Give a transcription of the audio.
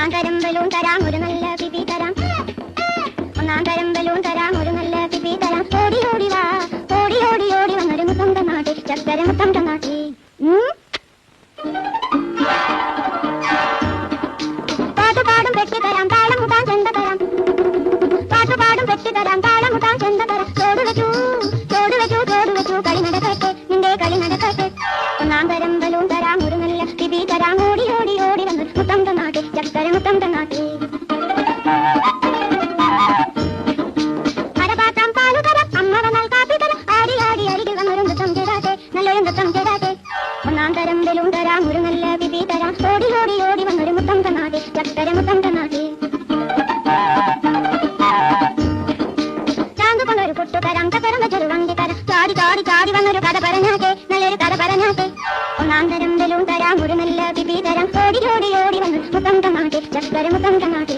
ഒന്നാം തരം ബലൂൺ തരാം ഒരു നല്ല പിപി തരാം. ഒന്നാം തരം ബലൂൺ തരാം ഒരു നല്ല പിപി തരാം. ഓടി ഓടി വാ, ഓടി ഓടി ഓടി വന്നൊരു മുത്തം തന്നാട്ടെ, ചക്കര മുത്തം തന്നാട്ടെ. പാട്ടുപാടും പെട്ടി തരാം, താളം മുട്ടാൻ ചെണ്ട തരാം. പാട്ടുപാടും പെട്ടി തരാം, താളം മുട്ടാൻ ചെണ്ട തരാം. ചോട് വെച്ചു ചോട് വെച്ചു ചോട് വെച്ചു, കളി നടക്കട്ടെ നിന്റെ കളി നടക്കട്ടെ. ഒന്നാം തരം ബലൂൺ തരാം ഒരു നല്ല പിപി തരാം. ഓടി ഓടി ഓടി വന്ന് മുത്തം തന്നാട്ടെ, ചക്കര മുത്തം തന്നാട്ടെ. അരപാത്രം പാലു തരാം, അമ്മ വന്നാൽ കാപ്പി തരാം. ആടി ആടി അരികിൽ വന്നൊരു നൃത്തം ചെയ്താട്ടെ, നല്ലൊരു നൃത്തം ചെയ്താട്ടെ. ഒന്നാം തരം ബലൂൺ തരാം ഒരു നല്ല പിപി തരാം. ഓടി ഓടി ഓടി വന്നൊരു മുത്തം തന്നാട്ടെ, ചക്കര മുത്തം തന്നാട്ടെ. ചാന്ത് കൊണ്ടൊരു പൊട്ടു തരാം, ചക്കരം വെച്ചൊരു വണ്ടി തരാം. ചാടി ചാടി ചാടി വന്നൊരു കഥ പറഞ്ഞാട്ടെ, നല്ലൊരു കഥ പറഞ്ഞാട്ടെ. ഒന്നാം തരം ബലൂൺ തരാം ഒരു നല്ല പിപി തരാം. ഓടി ഓടി ഓടി വന്ന് മുത്തം തന്നാട്ടെ, ചക്കര മുത്തം തന്നാട്ടെ.